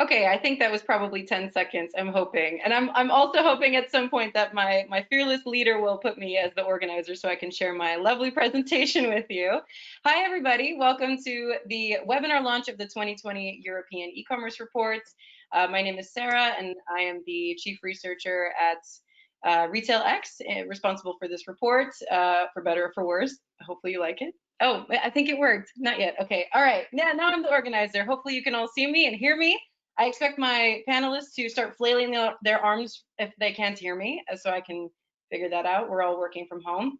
Okay, I think that was probably 10 seconds, I'm hoping. And I'm also hoping at some point that my fearless leader will put me as the organizer so I can share my lovely presentation with you. Hi, everybody. Welcome to the webinar launch of the 2020 European Ecommerce Report. My name is Sara, and I am the chief researcher at RetailX, responsible for this report, for better or for worse. Hopefully you like it. Oh, I think it worked. Not yet. Okay. All right. Now I'm the organizer. Hopefully you can all see me and hear me. I expect my panelists to start flailing their arms if they can't hear me, so I can figure that out. We're all working from home.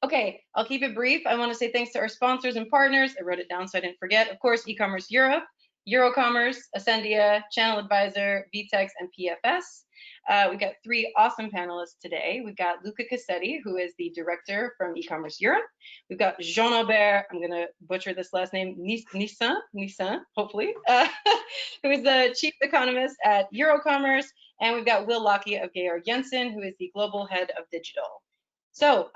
Okay, I'll keep it brief. I want to say thanks to our sponsors and partners. I wrote it down so I didn't forget. Of course, Ecommerce Europe, EuroCommerce, Ascendia, Channel Advisor, VTEX, and PFS. We've got three awesome panelists today. We've got Luca Cassetti, who is the director from Ecommerce Europe. We've got Jean-Albert, I'm going to butcher this last name, Nyssens, hopefully, who is the chief economist at EuroCommerce. And we've got Will Lockie of Georg Jensen, who is the global head of digital. So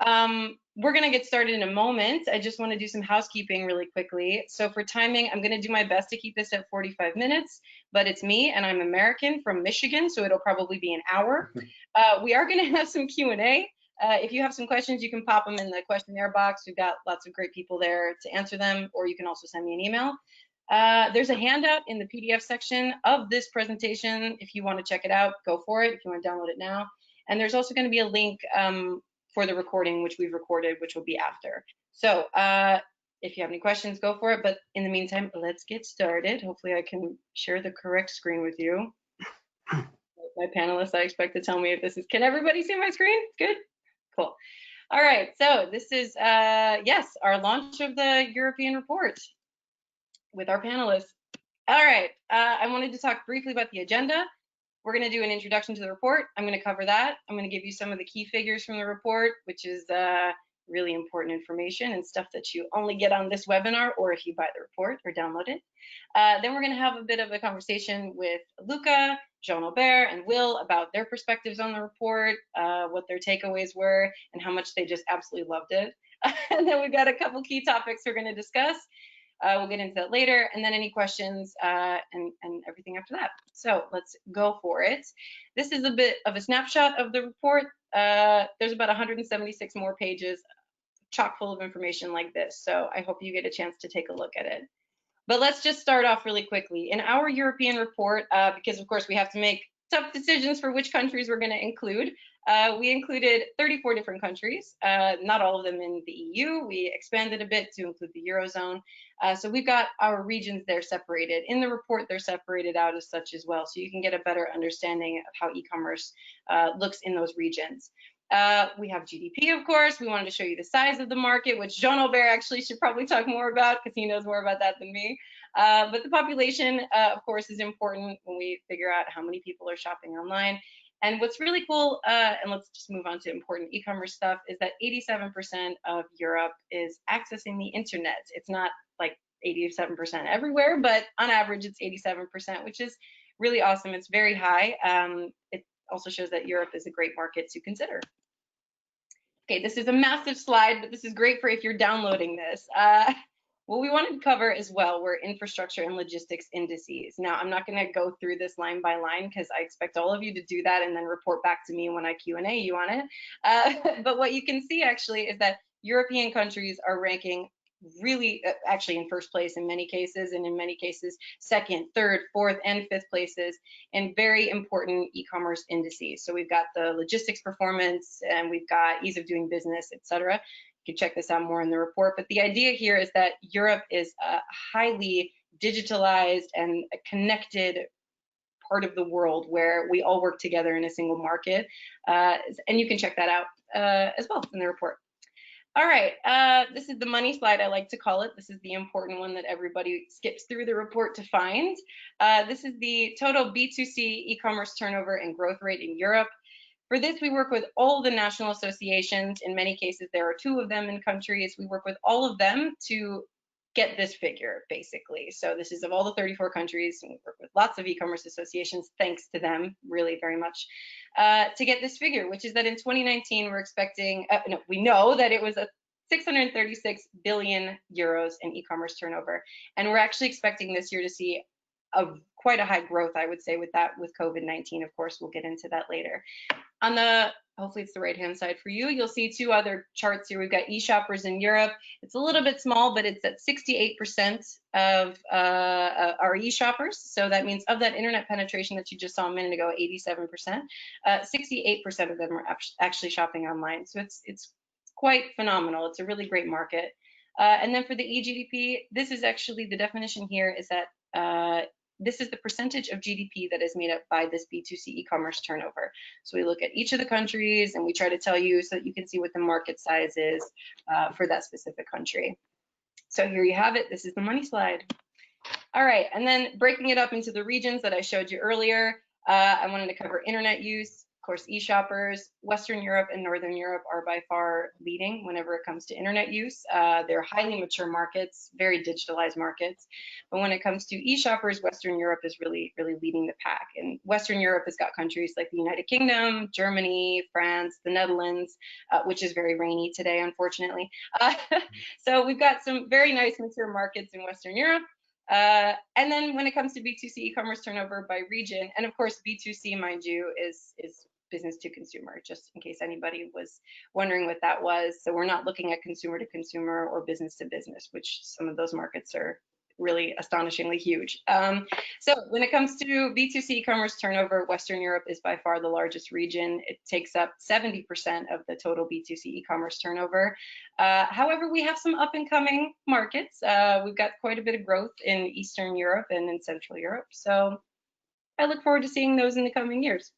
we're going to get started in a moment. I just want to do some housekeeping really quickly. So for timing, I'm going to do my best to keep this at 45 minutes, but it's me and I'm American from Michigan, so it'll probably be an hour. We are going to have some Q&A. If you have some questions, you can pop them in the questionnaire box. We've got lots of great people there to answer them, or you can also send me an email. There's a handout in the PDF section of this presentation. If you want to check it out, go for it. If you want to download it now. And there's also going to be a link for the recording, which we've recorded, which will be after. So if you have any questions, go for it. But in the meantime, let's get started. Hopefully I can share the correct screen with you. My panelists, I expect to tell me if this is, can everybody see my screen? Good, cool. All right, so this is, yes, our launch of the European report with our panelists. All right, I wanted to talk briefly about the agenda. We're going to do an introduction to the report. I'm going to cover that. I'm going to give you some of the key figures from the report, which is really important information and stuff that you only get on this webinar or if you buy the report or download it. Then we're going to have a bit of a conversation with Luca, Jean-Albert, and Will about their perspectives on the report, what their takeaways were, and how much they just absolutely loved it. And then we've got a couple key topics we're going to discuss. We'll get into that later, and then any questions and everything after that. So let's go for it. This is a bit of a snapshot of the report. There's about 176 more pages, chock full of information like this. So I hope you get a chance to take a look at it. But let's just start off really quickly. In our European report, because of course we have to make tough decisions for which countries we're going to include, we included 34 different countries, not all of them in the EU. We expanded a bit to include the Eurozone. So we've got our regions there separated. In the report, they're separated out as such as well, so you can get a better understanding of how e-commerce looks in those regions. We have GDP, of course. We wanted to show you the size of the market, which Jean-Albert actually should probably talk more about because he knows more about that than me. But the population, of course, is important when we figure out how many people are shopping online. And what's really cool, and let's just move on to important e-commerce stuff, is that 87% of Europe is accessing the internet. It's not like 87% everywhere, but on average, it's 87%, which is really awesome. It's very high. It also shows that Europe is a great market to consider. Okay, this is a massive slide, but this is great for if you're downloading this. What we wanted to cover as well were infrastructure and logistics indices. Now, I'm not going to go through this line by line because I expect all of you to do that and then report back to me when I Q&A you on it. But what you can see actually is that European countries are ranking really actually in first place in many cases, and in many cases second, third, fourth, and fifth places in very important e-commerce indices. So we've got the logistics performance, and we've got ease of doing business, etc. You can check this out more in the report. But the idea here is that Europe is a highly digitalized and connected part of the world where we all work together in a single market. And you can check that out as well in the report. All right, this is the money slide, I like to call it. This is the important one that everybody skips through the report to find. This is the total B2C e-commerce turnover and growth rate in Europe. For this, we work with all the national associations. In many cases, there are 2 of them in countries. We work with all of them to get this figure, basically. So this is of all the 34 countries, and we work with lots of e-commerce associations, thanks to them, really very much, to get this figure, which is that in 2019, we're expecting, we know that it was a 636 billion euros in e-commerce turnover. And we're actually expecting this year to see a quite a high growth, I would say, with that, with COVID-19. Of course, we'll get into that later. On the, hopefully it's the right-hand side for you, you'll see two other charts here. We've got e-shoppers in Europe. It's a little bit small, but it's at 68% of our e-shoppers. So that means of that internet penetration that you just saw a minute ago, 87%, 68% of them are actually shopping online. So it's quite phenomenal. It's a really great market. And then for the e-GDP, this is actually, the definition here is that this is the percentage of GDP that is made up by this B2C e-commerce turnover. So we look at each of the countries and we try to tell you so that you can see what the market size is for that specific country. So here you have it. This is the money slide. All right, and then breaking it up into the regions that I showed you earlier, I wanted to cover internet use. Of course, e-shoppers, Western Europe and Northern Europe are by far leading whenever it comes to internet use. They're highly mature markets, very digitalized markets. But when it comes to e-shoppers, Western Europe is really leading the pack. And Western Europe has got countries like the United Kingdom, Germany, France, the Netherlands, which is very rainy today, unfortunately. So we've got some very nice mature markets in Western Europe. And then when it comes to B2C e-commerce turnover by region, and of course B2C, mind you, is business to consumer, just in case anybody was wondering what that was. So we're not looking at consumer to consumer or business to business, which some of those markets are really astonishingly huge. So when it comes to B2C e-commerce turnover, Western Europe is by far the largest region. It takes up 70% of the total B2C e-commerce turnover. However, we have some up and coming markets. We've got quite a bit of growth in Eastern Europe and in Central Europe. So I look forward to seeing those in the coming years.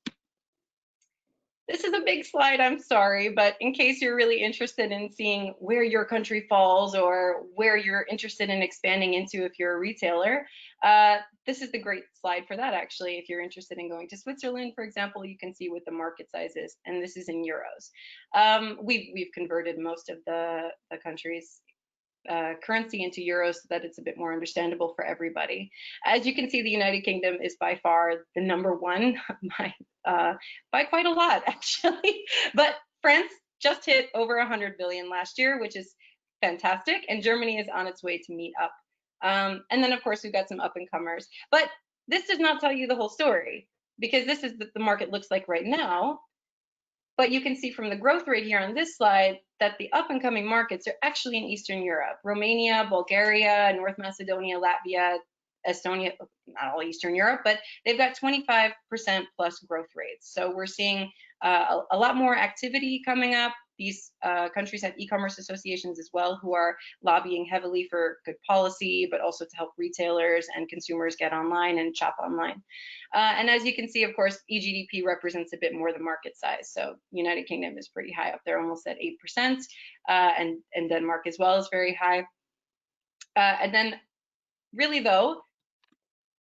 This is a big slide, I'm sorry, but in case you're really interested in seeing where your country falls or where you're interested in expanding into if you're a retailer, this is the great slide for that, actually. If you're interested in going to Switzerland, for example, you can see what the market size is, and this is in euros. We've converted most of the country's currency into euros so that it's a bit more understandable for everybody. As you can see, the United Kingdom is by far the number one by quite a lot, actually. But France just hit over 100 billion last year, which is fantastic, and Germany is on its way to meet up. And then, of course, we've got some up-and-comers. But this does not tell you the whole story, because this is what the market looks like right now. But you can see from the growth rate here on this slide that the up-and-coming markets are actually in Eastern Europe. Romania, Bulgaria, North Macedonia, Latvia, Estonia, not all Eastern Europe, but they've got 25% plus growth rates. So we're seeing a lot more activity coming up. These countries have e-commerce associations as well who are lobbying heavily for good policy, but also to help retailers and consumers get online and shop online. And as you can see, of course, eGDP represents a bit more the market size. So United Kingdom is pretty high up there, almost at 8%, and Denmark as well is very high. And then really though,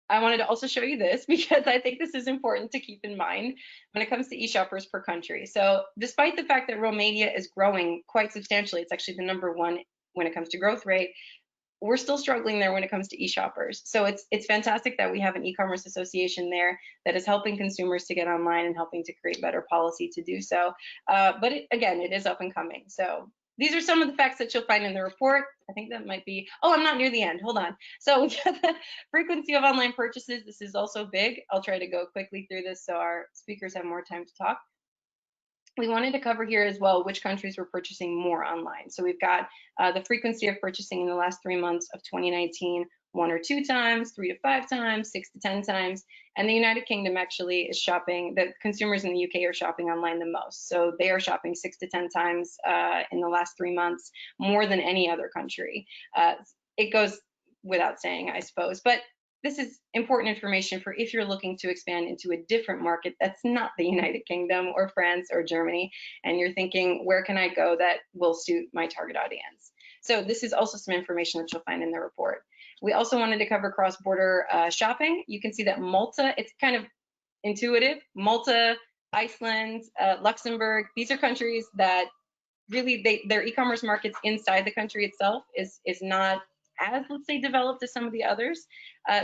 I wanted to also show you this because I think this is important to keep in mind when it comes to e-shoppers per country. So despite the fact that Romania is growing quite substantially, it's actually the number one when it comes to growth rate, we're still struggling there when it comes to e-shoppers. So it's fantastic that we have an e-commerce association there that is helping consumers to get online and helping to create better policy to do so. But again, it is up and coming. So these are some of the facts that you'll find in the report. I think that might be, oh, I'm not near the end, hold on. So the frequency of online purchases, this is also big. I'll try to go quickly through this so our speakers have more time to talk. We wanted to cover here as well which countries were purchasing more online. So we've got the frequency of purchasing in the last 3 months of 2019, 1 or 2 times, 3 to 5 times, 6 to 10 times. And the United Kingdom actually is shopping, the consumers in the UK are shopping online the most. So they are shopping 6 to 10 times in the last 3 months, more than any other country. It goes without saying, I suppose, but this is important information for if you're looking to expand into a different market that's not the United Kingdom or France or Germany, and you're thinking, where can I go that will suit my target audience? So this is also some information that you'll find in the report. We also wanted to cover cross-border shopping. You can see that Malta, it's kind of intuitive. Malta, Iceland, Luxembourg, these are countries that really, their e-commerce markets inside the country itself is not as, let's say, developed as some of the others.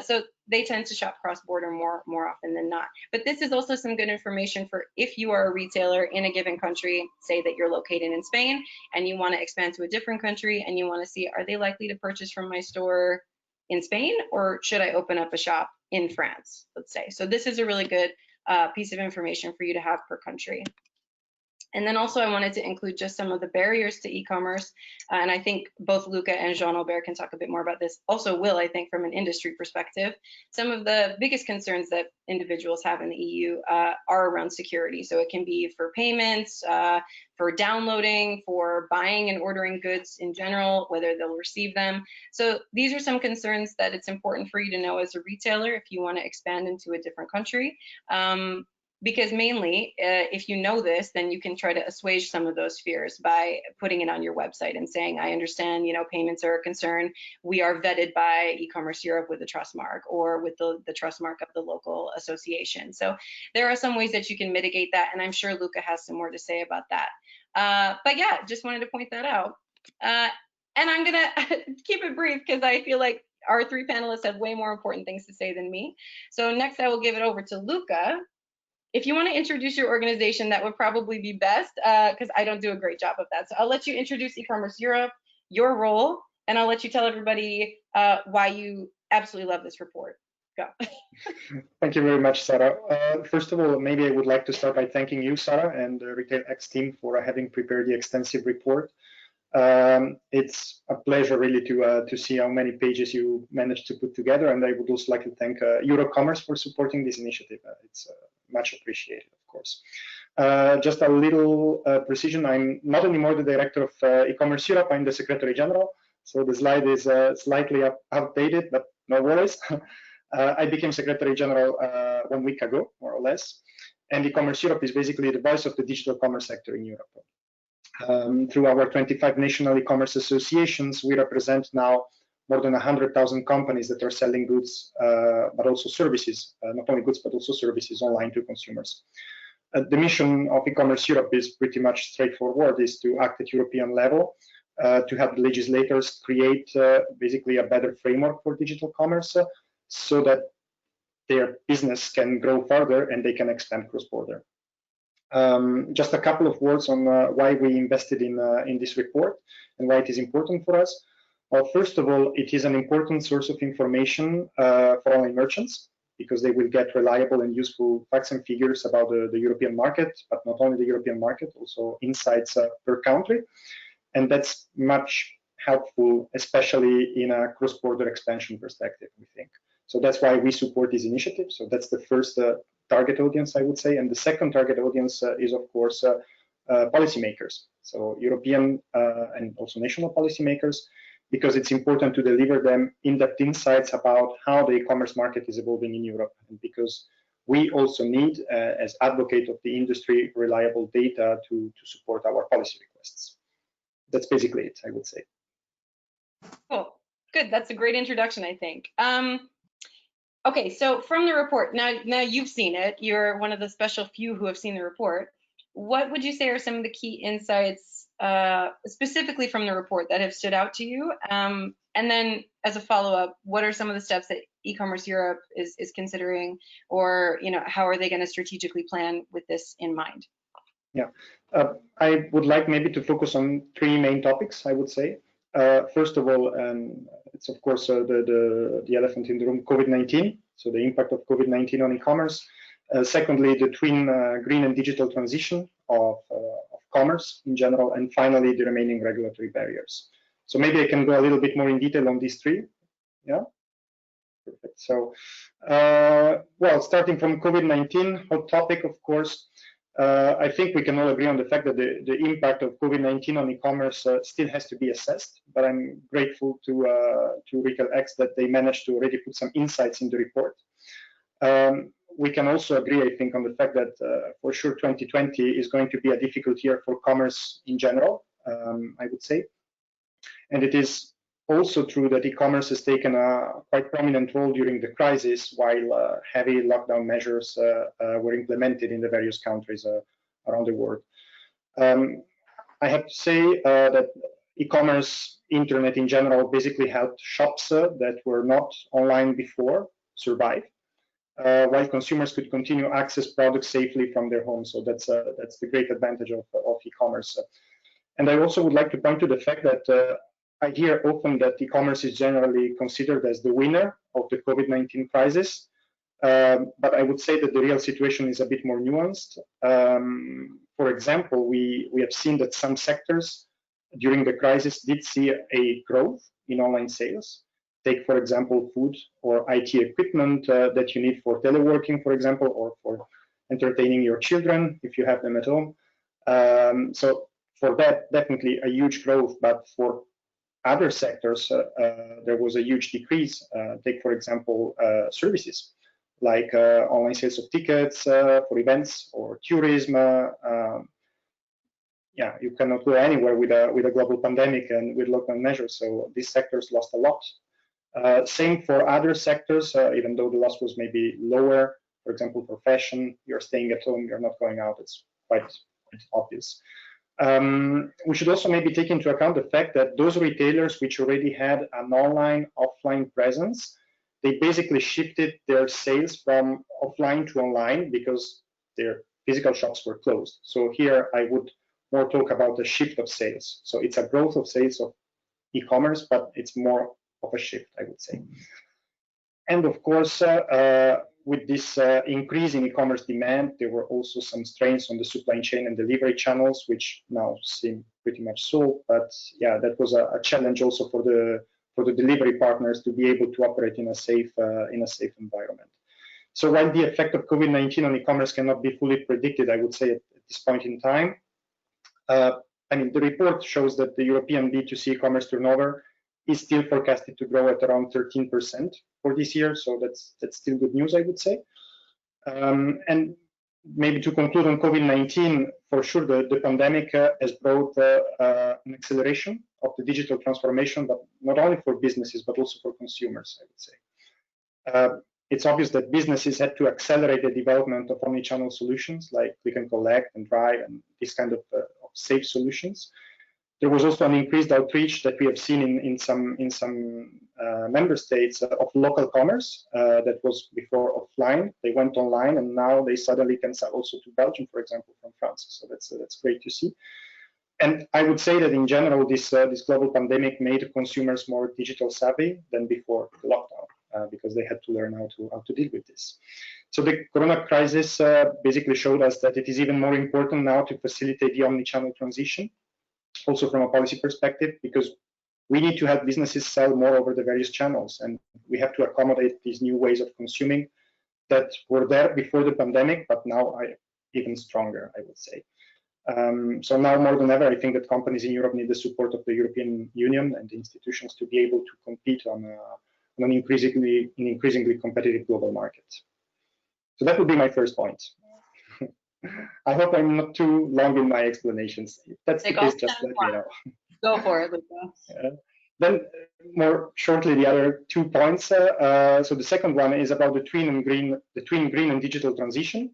So they tend to shop cross-border more often than not. But this is also some good information for if you are a retailer in a given country, say that you're located in Spain and you want to expand to a different country and you want to see, are they likely to purchase from my store in Spain, or should I open up a shop in France, let's say. So this is a really good piece of information for you to have per country. And then also I wanted to include just some of the barriers to e-commerce. And I think both Luca and Jean-Albert can talk a bit more about this. Also Will, I think, from an industry perspective. Some of the biggest concerns that individuals have in the EU are around security. So it can be for payments, for downloading, for buying and ordering goods in general, whether they'll receive them. So these are some concerns that it's important for you to know as a retailer if you want to expand into a different country. Because mainly, if you know this, then you can try to assuage some of those fears by putting it on your website and saying, I understand, you know, payments are a concern. We are vetted by Ecommerce Europe with the trust mark or with the trust mark of the local association. So there are some ways that you can mitigate that, and I'm sure Luca has some more to say about that. But yeah, just wanted to point that out. And I'm gonna keep it brief because I feel like our three panelists have way more important things to say than me. So next I will give it over to Luca. If you want to introduce your organization, that would probably be best because I don't do a great job of that. So I'll let you introduce Ecommerce Europe, your role, and I'll let you tell everybody why you absolutely love this report. Go. Thank you very much, Sara. First of all, maybe I would like to start by thanking you, Sara, and the RetailX team for having prepared the extensive report. It's a pleasure really to see how many pages you managed to put together, and I would also like to thank EuroCommerce for supporting this initiative. It's much appreciated, of course. Just a little precision, I'm not anymore the director of Ecommerce Europe, I'm the Secretary General, so the slide is slightly outdated, but no worries. I became Secretary General 1 week ago, more or less, and Ecommerce Europe is basically the voice of the digital commerce sector in Europe. Through our 25 national e-commerce associations, we represent now more than 100,000 companies that are selling goods, but also services, not only goods, but also services online to consumers. The mission of Ecommerce Europe is pretty much straightforward, is to act at European level, to have the legislators create basically a better framework for digital commerce so that their business can grow further and they can expand cross-border. Just a couple of words on why we invested in this report and why it is important for us. Well, first of all, it is an important source of information for online merchants because they will get reliable and useful facts and figures about the European market, but not only the European market, also insights per country. And that's much helpful, especially in a cross-border expansion perspective, we think. So that's why we support this initiative. So that's the first target audience, I would say. And the second target audience is, of course, policymakers. So European and also national policymakers, because it's important to deliver them in-depth insights about how the e-commerce market is evolving in Europe. And because we also need, as advocate of the industry, reliable data to support our policy requests. That's basically it, I would say. Cool. Good. That's a great introduction, I think. Okay, so from the report, now you've seen it. You're one of the special few who have seen the report. What would you say are some of the key insights, specifically from the report, that have stood out to you? And then, as a follow-up, what are some of the steps that Ecommerce Europe is considering, or how are they going to strategically plan with this in mind? Yeah, I would like maybe to focus on three main topics, I would say. First of all, it's of course the elephant in the room, COVID-19, so the impact of COVID-19 on e-commerce. Secondly, the twin green and digital transition of commerce in general, and finally, the remaining regulatory barriers. So maybe I can go a little bit more in detail on these three. Yeah, perfect. So, well, starting from COVID-19, hot topic, of course. I think we can all agree on the fact that the impact of COVID-19 on e-commerce still has to be assessed, but I'm grateful to RetailX that they managed to already put some insights in the report. We can also agree, I think, on the fact that for sure 2020 is going to be a difficult year for commerce in general, I would say. And it is also true that e-commerce has taken a quite prominent role during the crisis while heavy lockdown measures were implemented in the various countries around the world. I have to say that e-commerce, internet in general, basically helped shops that were not online before survive, while consumers could continue access products safely from their homes. So that's the great advantage of e-commerce. And I also would like to point to the fact that I hear often that e-commerce is generally considered as the winner of the COVID-19 crisis. But I would say that the real situation is a bit more nuanced. For example, we have seen that some sectors during the crisis did see a growth in online sales. Take, for example, food or IT equipment that you need for teleworking, for example, or for entertaining your children if you have them at home. So for that, definitely a huge growth, but for other sectors, there was a huge decrease. Take, for example, services, like online sales of tickets for events or tourism. Yeah, you cannot go anywhere with a global pandemic and with lockdown measures, so these sectors lost a lot. Same for other sectors, even though the loss was maybe lower. For example, for fashion, you're staying at home, you're not going out, it's quite obvious. We should also maybe take into account the fact that those retailers which already had an online offline presence, they basically shifted their sales from offline to online because their physical shops were closed. So here I would more talk about a shift of sales. So it's a growth of sales of e-commerce, but it's more of a shift, I would say. And of course, with this increase in e-commerce demand, there were also some strains on the supply chain and delivery channels, which now seem pretty much solved. But yeah, that was a challenge also for the delivery partners to be able to operate in a safe environment. So while the effect of COVID-19 on e-commerce cannot be fully predicted, I would say at this point in time, I mean, the report shows that the European B2C e-commerce turnover is still forecasted to grow at around 13% for this year. So that's still good news, I would say. And maybe to conclude on COVID-19, for sure, the pandemic has brought an acceleration of the digital transformation, but not only for businesses, but also for consumers, I would say. It's obvious that businesses had to accelerate the development of omnichannel solutions like click and collect and drive and this kind of safe solutions. There was also an increased outreach that we have seen in some member states of local commerce that was before offline. They went online, and now they suddenly can sell also to Belgium, for example, from France. So that's great to see. And I would say that in general, this global pandemic made consumers more digital savvy than before the lockdown, because they had to learn how to deal with this. So the Corona crisis basically showed us that it is even more important now to facilitate the omnichannel transition, also from a policy perspective, because we need to help businesses sell more over the various channels, and we have to accommodate these new ways of consuming that were there before the pandemic, but now are even stronger, I would say. So now more than ever, I think that companies in Europe need the support of the European Union and the institutions to be able to compete on an increasingly competitive global market. So that would be my first point. I hope I'm not too long in my explanations. If that's the case, just let me know. Go for it, Luca. Then more shortly, the other 2 points. So the second one is about the twin green and digital transition.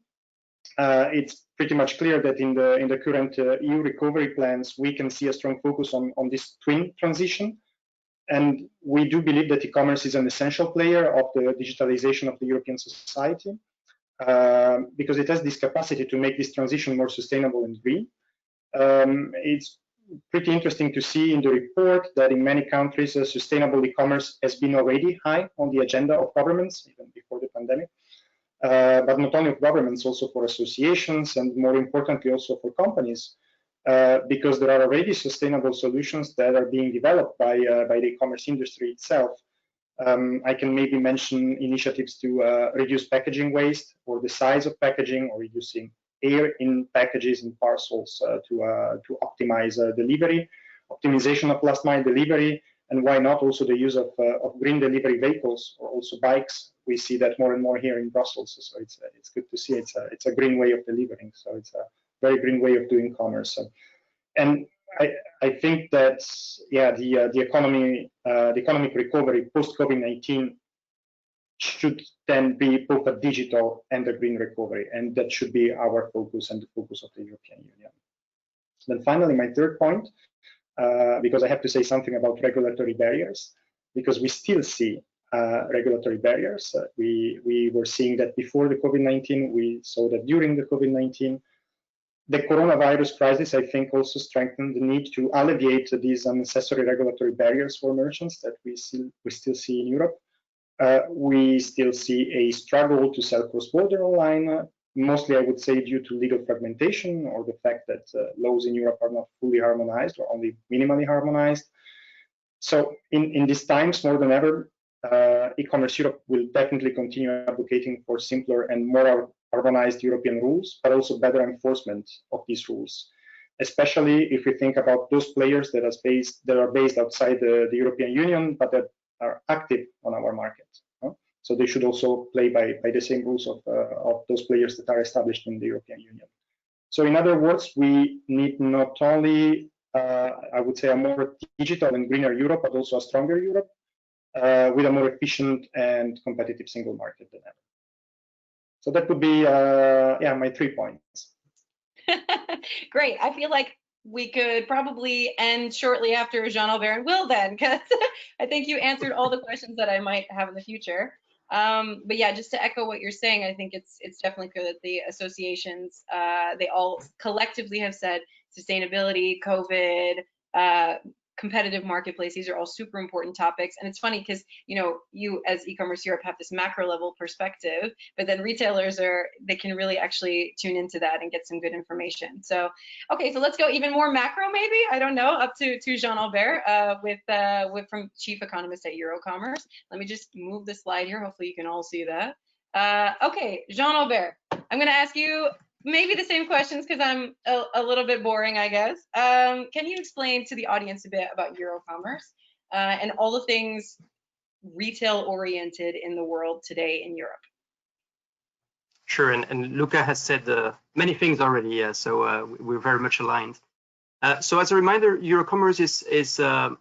It's pretty much clear that in the current EU recovery plans, we can see a strong focus on this twin transition. And we do believe that e-commerce is an essential player of the digitalization of the European society, because it has this capacity to make this transition more sustainable and green. It's pretty interesting to see in the report that in many countries, sustainable e-commerce has been already high on the agenda of governments, even before the pandemic. But not only of governments, also for associations, and more importantly, also for companies, because there are already sustainable solutions that are being developed by the e-commerce industry itself. I can maybe mention initiatives to reduce packaging waste, or the size of packaging, or reducing air in packages and parcels to optimize delivery, optimization of last mile delivery, and why not also the use of green delivery vehicles, or also bikes. We see that more and more here in Brussels, so it's good to see. It's a green way of delivering, so it's a very green way of doing commerce. And I think that the economic recovery post COVID-19 should then be both a digital and a green recovery, and that should be our focus and the focus of the European Union. Then finally, my third point, because I have to say something about regulatory barriers, because we still see regulatory barriers. We were seeing that before the COVID-19, we saw that during the COVID-19. The coronavirus crisis, I think, also strengthened the need to alleviate these unnecessary regulatory barriers for merchants that we still see in Europe. we still see a struggle to sell cross-border online, mostly I would say due to legal fragmentation or the fact that laws in Europe are not fully harmonized or only minimally harmonized. So in these times, more than ever, Ecommerce Europe will definitely continue advocating for simpler and more harmonized European rules, but also better enforcement of these rules, especially if we think about those players that are based outside the European Union, but that are active on our market. So they should also play by the same rules of those players that are established in the European Union. So in other words, we need not only, I would say, a more digital and greener Europe, but also a stronger Europe with a more efficient and competitive single market than ever. So that would be, my 3 points. Great. I feel like we could probably end shortly after Jean-Albert and Will then, because I think you answered all the questions that I might have in the future. But yeah, just to echo what you're saying, I think it's definitely clear that the associations, they all collectively have said sustainability, COVID, competitive marketplace, these are all super important topics. And it's funny because, you know, you as Ecommerce Europe have this macro level perspective, but then retailers they can really actually tune into that and get some good information. So, okay, so let's go even more macro maybe, I don't know, up to Jean-Albert with from Chief Economist at EuroCommerce. Let me just move the slide here. Hopefully you can all see that. Okay, Jean-Albert, I'm gonna ask you maybe the same questions because I'm a little bit boring, I guess. Can you explain to the audience a bit about EuroCommerce and all the things retail-oriented in the world today in Europe? Sure, and Luca has said many things already, so we're very much aligned. So as a reminder, EuroCommerce is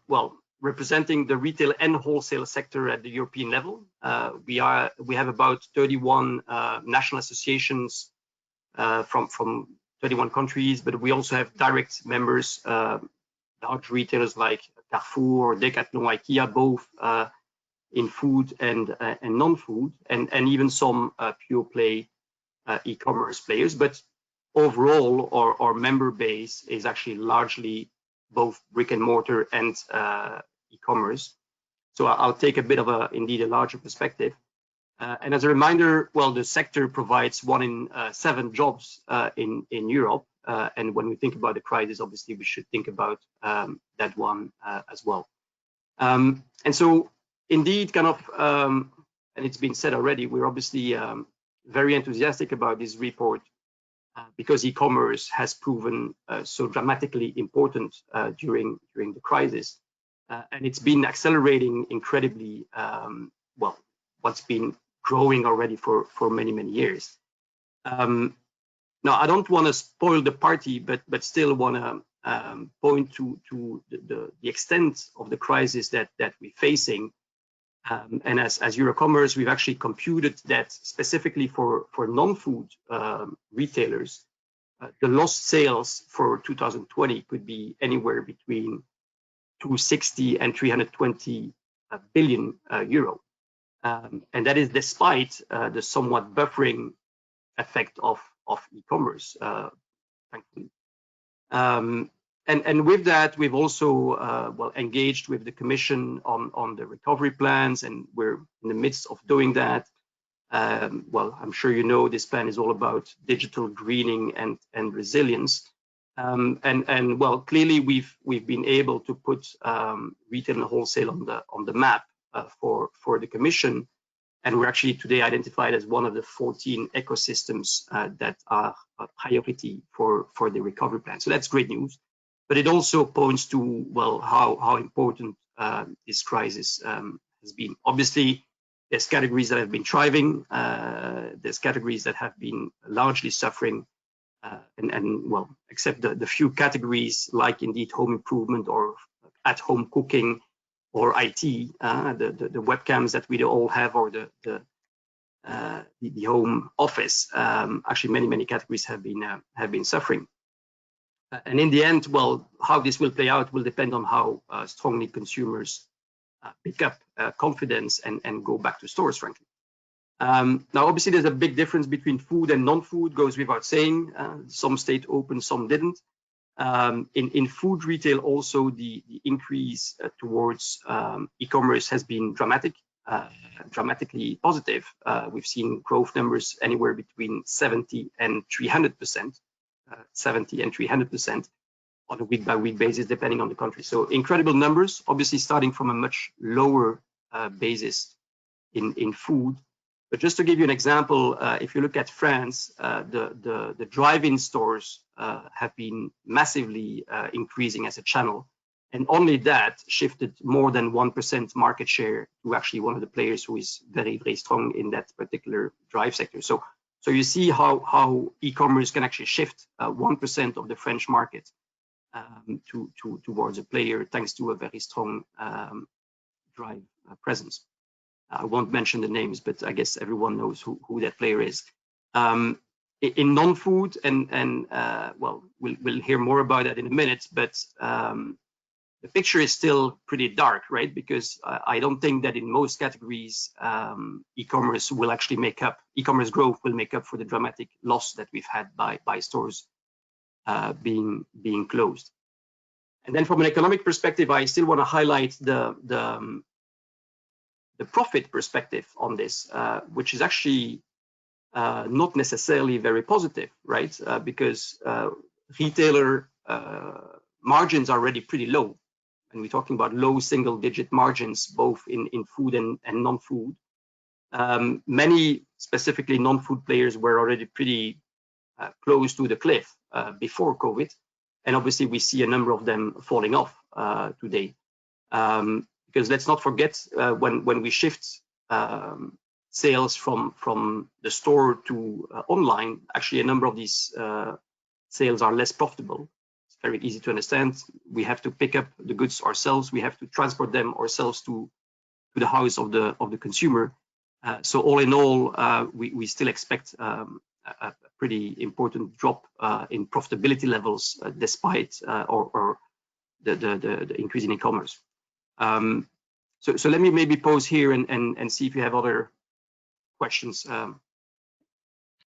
well, representing the retail and wholesale sector at the European level. We have about 31 national associations from 31 countries, but we also have direct members, large retailers like Carrefour, Decathlon, IKEA, both in food and non-food, and even some pure play e-commerce players. But overall, our member base is actually largely both brick and mortar and e-commerce. So I'll take a bit of indeed a larger perspective. And as a reminder, well, the sector provides 1 in 7 jobs in Europe. And when we think about the crisis, obviously, we should think about that one as well. And so indeed, kind of, and it's been said already, we're obviously very enthusiastic about this report because e-commerce has proven so dramatically important during the crisis. And it's been accelerating incredibly, well, what's been growing already for many years. Now, I don't want to spoil the party, but still want to point to the extent of the crisis that we're facing. And as EuroCommerce, we've actually computed that specifically for non-food retailers, the lost sales for 2020 could be anywhere between 260 and 320 billion euro. And that is despite the somewhat buffering effect of e-commerce, thankfully. And with that, we've also well engaged with the Commission on the recovery plans, and we're in the midst of doing that. Well, I'm sure you know this plan is all about digital greening and resilience. And well, clearly we've been able to put retail and wholesale on the map for the Commission, and we're actually today identified as one of the 14 ecosystems that are a priority for the recovery plan. So that's great news, but it also points to, well, how important this crisis has been. Obviously, there's categories that have been thriving, there's categories that have been largely suffering, and well, except the few categories like indeed home improvement or at-home cooking or IT, the webcams that we all have, or the home office. Actually, many categories have been suffering. And in the end, well, how this will play out will depend on how strongly consumers pick up confidence and go back to stores, frankly. Now, obviously, there's a big difference between food and non-food, goes without saying. Some stayed open, some didn't. In food retail, also the increase towards e-commerce has been dramatic. dramatically positive. We've seen growth numbers anywhere between 70 and 300%, 70 and 300% on a week-by-week basis, depending on the country. So incredible numbers, obviously starting from a much lower basis in food. But just to give you an example, if you look at France, the drive-in stores have been massively increasing as a channel. And only that shifted more than 1% market share to actually one of the players who is very, very strong in that particular drive sector. So you see how e-commerce can actually shift 1% of the French market towards a player thanks to a very strong drive presence. I won't mention the names, but I guess everyone knows who that player is. In non-food, and well, we'll hear more about that in a minute, but the picture is still pretty dark, right? Because I don't think that in most categories, e-commerce will actually make up, e-commerce growth will make up for the dramatic loss that we've had by stores being closed. And then from an economic perspective, I still want to highlight the profit perspective on this, which is actually not necessarily very positive, right? Because retailer margins are already pretty low. And we're talking about low single-digit margins, both in food and non-food. Many, specifically non-food players, were already pretty close to the cliff before COVID. And obviously, we see a number of them falling off today. Because let's not forget, when we shift sales from the store to online, actually a number of these sales are less profitable. It's very easy to understand. We have to pick up the goods ourselves. We have to transport them ourselves to the house of the consumer. So all in all, we still expect a pretty important drop in profitability levels, despite or the increase in e-commerce. So let me maybe pause here and see if you have other questions.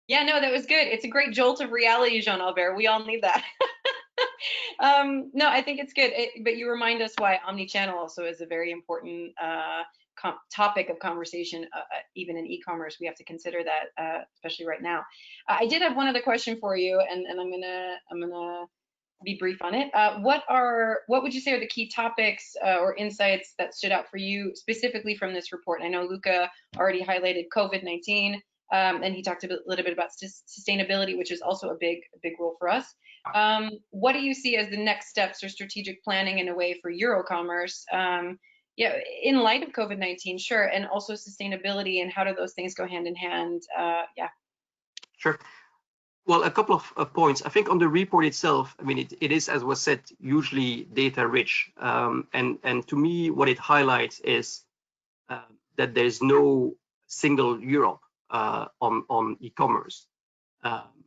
Yeah, no, that was good. It's a great jolt of reality, Jean-Albert. We all need that. No, I think it's good. But you remind us why omnichannel also is a very important topic of conversation, even in e-commerce. We have to consider that, especially right now. I did have one other question for you, and I'm gonna be brief on it. What would you say are the key topics or insights that stood out for you specifically from this report? I know Luca already highlighted COVID-19, and he talked a little bit about sustainability, which is also a big role for us. What do you see as the next steps or strategic planning in a way for EuroCommerce? Yeah, in light of COVID-19, sure, and also sustainability, and how do those things go hand in hand? Yeah. Sure. Well, a couple of points. I think on the report itself, I mean, it is, as was said, hugely data rich. And to me, what it highlights is that there's no single Europe on e-commerce.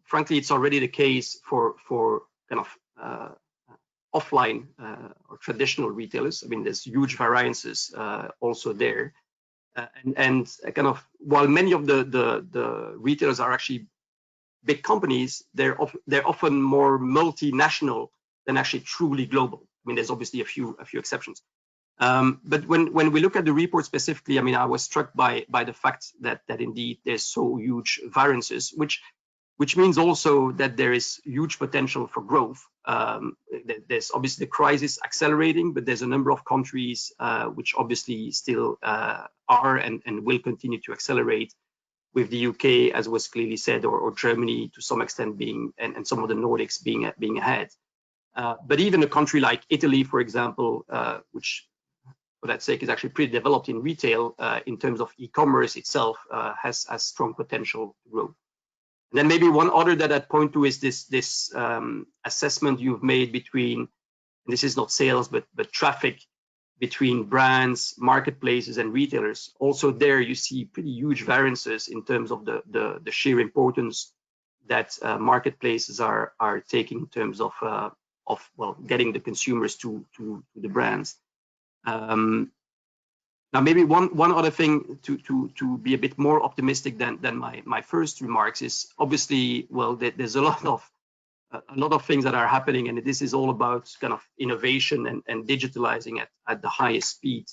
Frankly, it's already the case for kind of offline or traditional retailers. I mean, there's huge variances also there. And kind of, while many of the retailers are actually big companies, they're often more multinational than actually truly global. I mean, there's obviously a few exceptions. But when we look at the report specifically, I mean, I was struck by the fact that indeed there's so huge variances, which means also that there is huge potential for growth. There's obviously the crisis accelerating, but there's a number of countries which obviously still are and will continue to accelerate, with the UK, as was clearly said, or Germany to some extent being, and some of the Nordics being ahead. But even a country like Italy, for example, which for that sake is actually pretty developed in retail, in terms of e-commerce itself, has strong potential to grow. And then maybe one other that I'd point to is this assessment you've made between, and this is not sales, but traffic between brands, marketplaces, and retailers. Also there, you see pretty huge variances in terms of the sheer importance that marketplaces are taking in terms of well, getting the consumers to the brands. Now, maybe one other thing to be a bit more optimistic than my first remarks is obviously, well, there's a lot of things that are happening, and this is all about kind of innovation and digitalizing at the highest speed.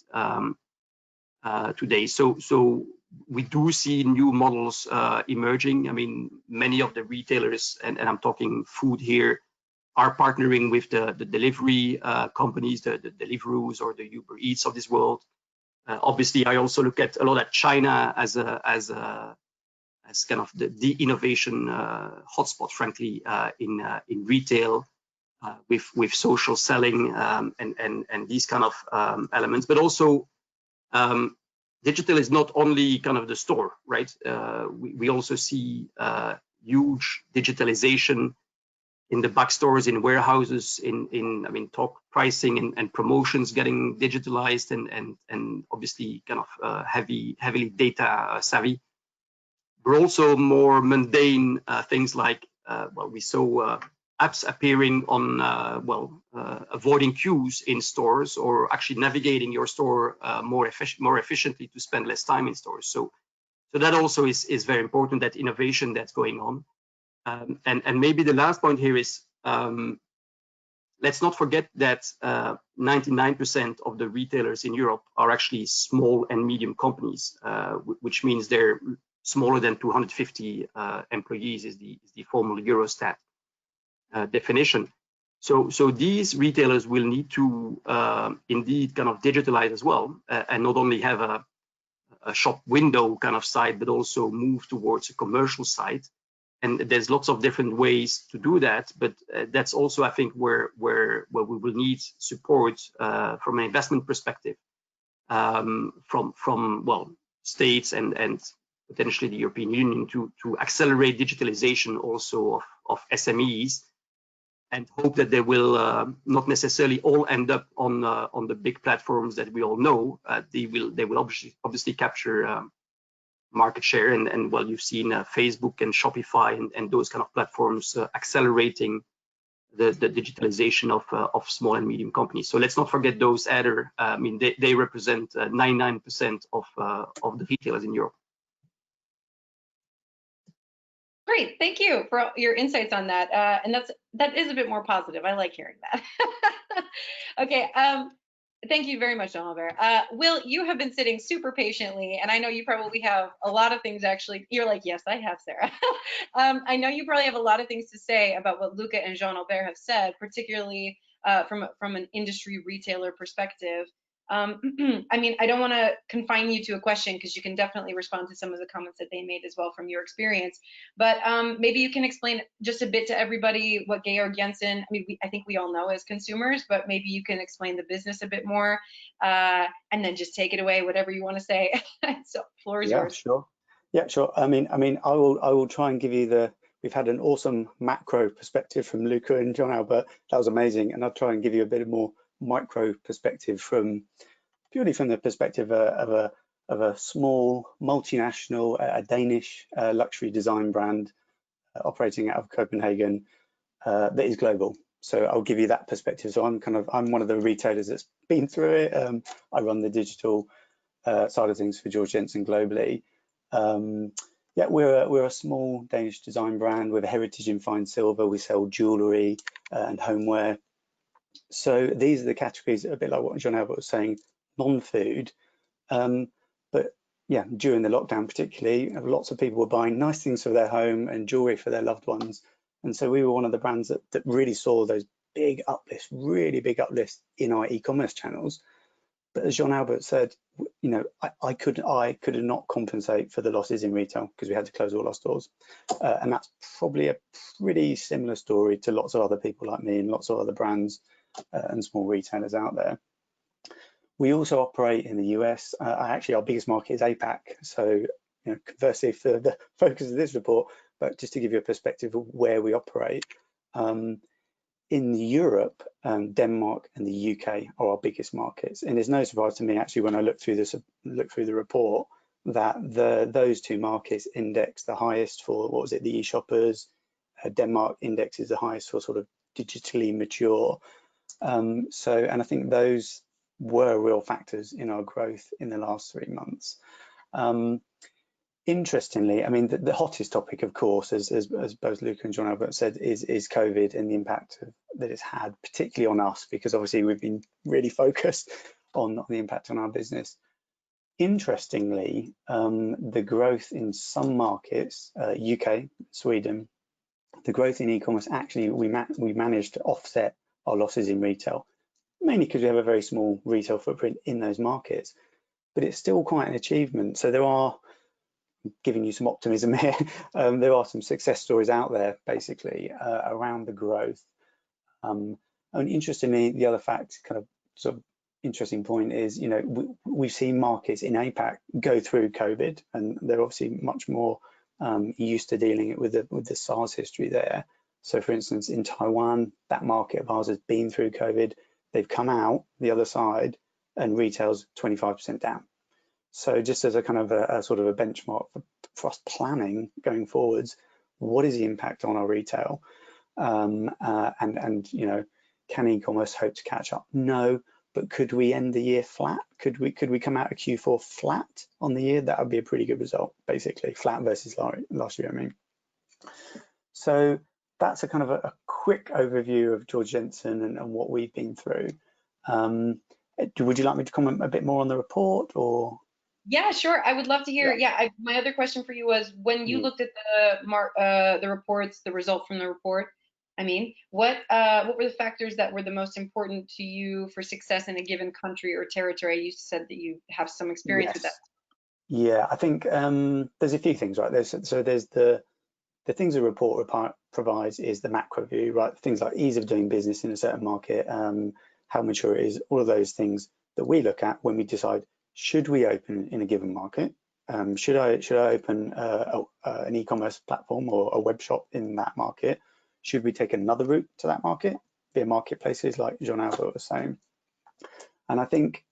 today. So we do see new models emerging. I mean, many of the retailers, and I'm talking food here, are partnering with the delivery companies, the Deliveroo's or the Uber Eats of this world. Obviously, I also look at a lot at China as kind of the innovation hotspot, frankly, in retail, with social selling and these kind of elements. But also, digital is not only kind of the store, right? We also see huge digitalization in the back stores, in warehouses, in I mean, talk pricing and promotions getting digitalized, and obviously kind of heavily data savvy. But also more mundane things like well, we saw apps appearing on avoiding queues in stores, or actually navigating your store more efficiently to spend less time in stores. So that also is very important, that innovation that's going on. And maybe the last point here is, let's not forget that 99% of the retailers in Europe are actually small and medium companies, which means they're smaller than 250 employees is the formal Eurostat definition. So these retailers will need to indeed kind of digitalize as well, and not only have a shop window kind of site, but also move towards a commercial site. And there's lots of different ways to do that, but that's also, I think, where we will need support from an investment perspective, from well, states and potentially the European Union to accelerate digitalization also of SMEs, and hope that they will not necessarily all end up on the big platforms that we all know. They will obviously capture market share, and well, you've seen Facebook and Shopify and those kind of platforms accelerating the digitalization of small and medium companies. So let's not forget those either. I mean, they represent 99% of the retailers in Europe. Great, thank you for your insights on that. And that is a bit more positive. I like hearing that. Okay, thank you very much, Jean-Albert. Will, you have been sitting super patiently, and I know you probably have a lot of things actually. You're like, yes, I have, Sarah. I know you probably have a lot of things to say about what Luca and Jean-Albert have said, particularly from an industry retailer perspective. I mean, I don't want to confine you to a question, because you can definitely respond to some of the comments that they made as well from your experience. But maybe you can explain just a bit to everybody what Georg Jensen, I mean, I think we all know as consumers, but maybe you can explain the business a bit more, and then just take it away, whatever you want to say. So, floor is yours. Sure. Yeah, sure. I mean, I will try and give you we've had an awesome macro perspective from Luca and Jean-Albert. That was amazing, and I'll try and give you a bit more micro perspective purely from the perspective of a small multinational, a Danish luxury design brand operating out of Copenhagen that is global. So I'll give you that perspective. So I'm one of the retailers that's been through it. I run the digital side of things for Georg Jensen globally. Yeah, we're a small Danish design brand with a heritage in fine silver. We sell jewellery and homeware. So these are the categories, a bit like what Jean-Albert was saying, non-food. But yeah, during the lockdown particularly, lots of people were buying nice things for their home and jewellery for their loved ones. And so we were one of the brands that really saw those big uplifts, really big uplifts in our e-commerce channels. But as Jean-Albert said, you know, I could not compensate for the losses in retail because we had to close all our stores. And that's probably a pretty similar story to lots of other people like me and lots of other brands and small retailers out there. We also operate in the US. Actually, our biggest market is APAC. So, you know, conversely for the focus of this report, but just to give you a perspective of where we operate. In Europe, Denmark and the UK are our biggest markets, and it's no surprise to me actually when I look through the report that those two markets index the highest for, what was it, the e-shoppers. Denmark indexes the highest for sort of digitally mature. And I think those were real factors in our growth in the last 3 months. Interestingly, I mean, the hottest topic, of course, as both Luca and Jean-Albert said, is COVID and the impact that it's had, particularly on us, because obviously we've been really focused on the impact on our business. Interestingly, the growth in some markets, UK, Sweden, the growth in e-commerce, actually we managed to offset our losses in retail, mainly because we have a very small retail footprint in those markets, but it's still quite an achievement. So there are, giving you some optimism here, there are some success stories out there basically around the growth. And interestingly, the other fact, kind of sort of interesting point is, you know, we've seen markets in APAC go through COVID, and they're obviously much more used to dealing with the SARS history there. So for instance, in Taiwan, that market of ours has been through COVID. They've come out the other side and retail's 25% down. So just as a kind of a sort of a benchmark for us planning going forwards, what is the impact on our retail? And you know, can e-commerce hope to catch up? No, but could we end the year flat? Could we come out of Q4 flat on the year? That would be a pretty good result, basically, flat versus last year, I mean. So that's a kind of a quick overview of Georg Jensen and what we've been through. Would you like me to comment a bit more on the report, or? Yeah, sure. I would love to hear. Yeah, my other question for you was, when you looked at the reports, the result from the report, I mean, what were the factors that were the most important to you for success in a given country or territory? You said that you have some experience with that. Yeah, I think there's a few things, right? There's the things the report provides is the macro view, right? Things like ease of doing business in a certain market, how mature it is, all of those things that we look at when we decide, should we open in a given market? Should I open an e-commerce platform or a web shop in that market? Should we take another route to that market via marketplaces like Jean Albert was saying? And I think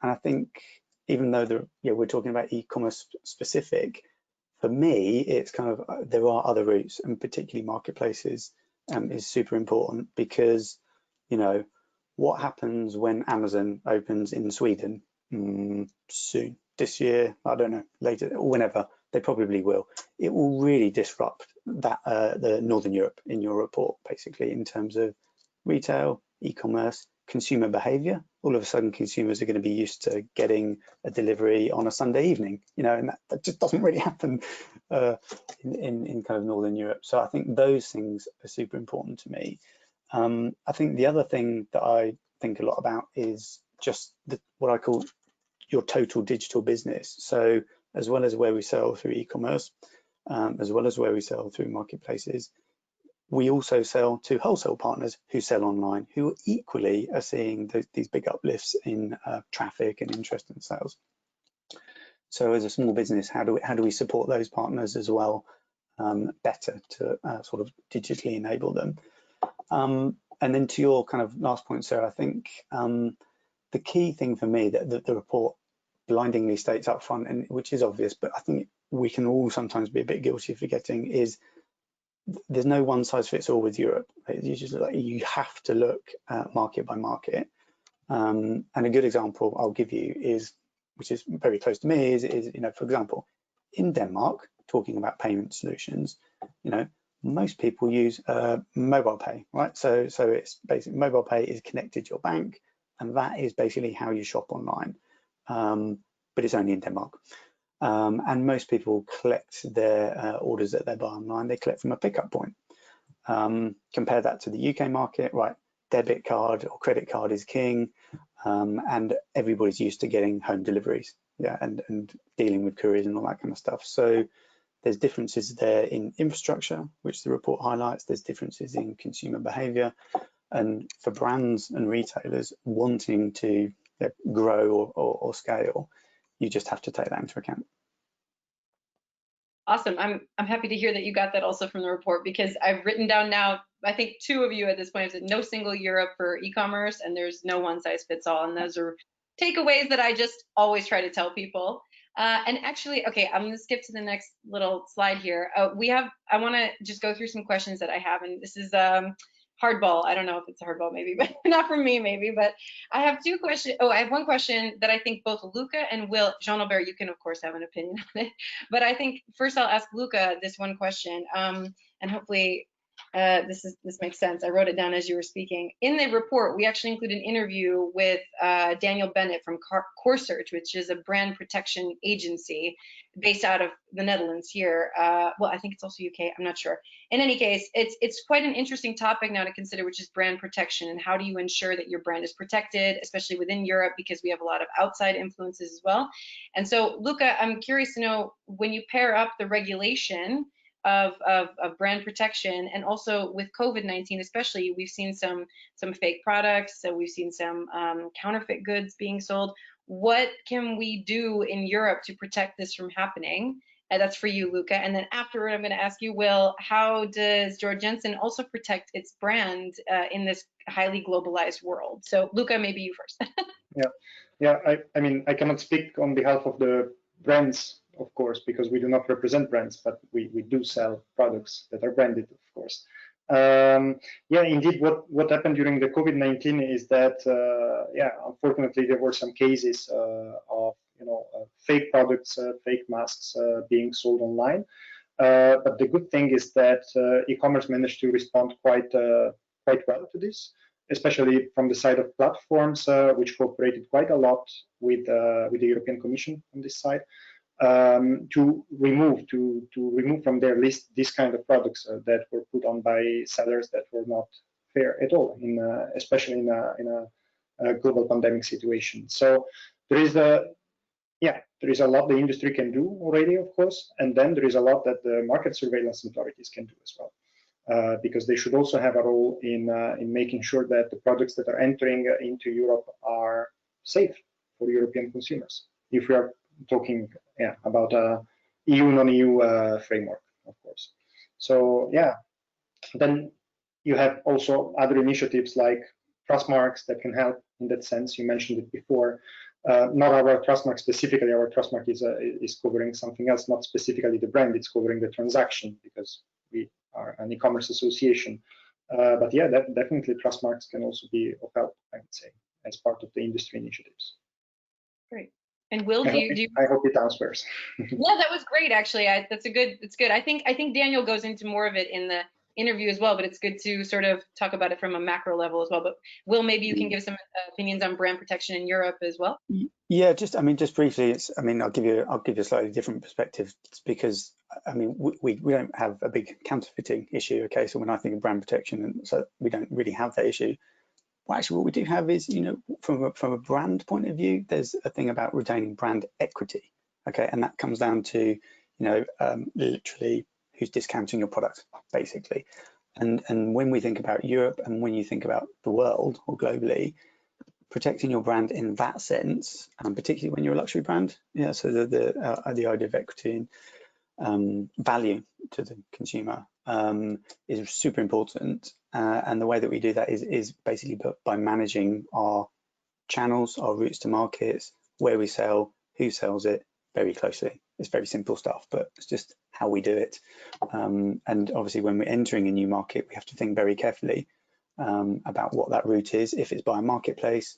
even though we're talking about e-commerce specific, for me it's kind of there are other routes, and particularly marketplaces is super important, because you know what happens when Amazon opens in Sweden soon, this year, I don't know, later, or whenever, they probably will. It will really disrupt that the Northern Europe in your report, basically, in terms of retail, e-commerce, consumer behavior. All of a sudden, consumers are going to be used to getting a delivery on a Sunday evening, you know, and that just doesn't really happen in kind of Northern Europe. So I think those things are super important to me. I think the other thing that I think a lot about is just what I call your total digital business. So as well as where we sell through e-commerce, as well as where we sell through marketplaces, we also sell to wholesale partners who sell online, who equally are seeing these big uplifts in traffic and interest in sales. So as a small business, how do we support those partners as well better to sort of digitally enable them? And then to your kind of last point, Sarah, I think the key thing for me that the report blindingly states up front, and which is obvious, but I think we can all sometimes be a bit guilty of forgetting, is there's no one size fits all with Europe. You have to look at market by market. And a good example I'll give you is, which is very close to me, is you know, for example, in Denmark, talking about payment solutions, you know, most people use mobile pay, right? So it's basically mobile pay is connected to your bank, and that is basically how you shop online. But it's only in Denmark. And most people collect their orders that they buy online, they collect from a pickup point. Compare that to the UK market, right? Debit card or credit card is king, and everybody's used to getting home deliveries, yeah, and dealing with couriers and all that kind of stuff. So there's differences there in infrastructure, which the report highlights. There's differences in consumer behavior, and for brands and retailers wanting to grow or scale, you just have to take that into account. Awesome. I'm happy to hear that you got that also from the report, because I've written down now, I think 2 of you at this point have said no single Europe for e-commerce, and there's no one size fits all. And those are takeaways that I just always try to tell people. And actually, okay, I'm going to skip to the next little slide here. I want to just go through some questions that I have, and this is hardball. I don't know if it's a hardball, maybe, but not from me, maybe. But I have 2 questions. Oh, I have one question that I think both Luca and Jean-Albert, you can of course have an opinion on it. But I think first I'll ask Luca this one question, and hopefully This makes sense. I wrote it down as you were speaking. In the report, we actually include an interview with Daniel Bennett from CoreSearch, which is a brand protection agency based out of the Netherlands here. Well, I think it's also UK. I'm not sure. In any case, it's quite an interesting topic now to consider, which is brand protection and how do you ensure that your brand is protected, especially within Europe, because we have a lot of outside influences as well. And so, Luca, I'm curious to know, when you pair up the regulation of brand protection and also with COVID-19 especially, we've seen some fake products, so we've seen some counterfeit goods being sold. What can we do in Europe to protect this from happening? And that's for you, Luca. And then afterward, I'm going to ask you, Will, how does Georg Jensen also protect its brand in this highly globalized world? So, Luca, maybe you first. I mean, I cannot speak on behalf of the brands, of course, because we do not represent brands, but we do sell products that are branded, of course. Indeed, what happened during the COVID-19 is that, unfortunately, there were some cases of fake products, fake masks being sold online. But the good thing is that e-commerce managed to respond quite well to this, especially from the side of platforms, which cooperated quite a lot with the European Commission on this side, to remove from their list these kind of products that were put on by sellers that were not fair at all, especially in a global pandemic situation. So there is a lot the industry can do already, of course, and then there is a lot that the market surveillance authorities can do as well, because they should also have a role in making sure that the products that are entering into Europe are safe for European consumers. If we are talking about a EU, non-EU framework, of course. So then you have also other initiatives like trust marks that can help in that sense. You mentioned it before. Not our trust mark specifically. Our trust mark is covering something else, not specifically the brand. It's covering the transaction because we are an e-commerce association. But definitely trust marks can also be of help, I would say, as part of the industry initiatives. Great. And Will, I hope it answers. Yeah, that was great. Actually, it's good. I think Daniel goes into more of it in the interview as well, but it's good to sort of talk about it from a macro level as well. But Will, maybe you can give some opinions on brand protection in Europe as well. Yeah, just briefly. I'll give you a slightly different perspective because we don't have a big counterfeiting issue. Okay, so when I think of brand protection, and so we don't really have that issue. Well, actually, what we do have is, from a brand point of view, there's a thing about retaining brand equity. Okay, and that comes down to, literally who's discounting your product, basically. And when we think about Europe and when you think about the world or globally, protecting your brand in that sense, particularly when you're a luxury brand, so the idea of equity and value to the consumer is super important. And the way that we do that is basically by managing our channels, our routes to markets, where we sell, who sells it very closely. It's very simple stuff, but it's just how we do it. And obviously, when we're entering a new market, we have to think very carefully about what that route is. If it's by a marketplace,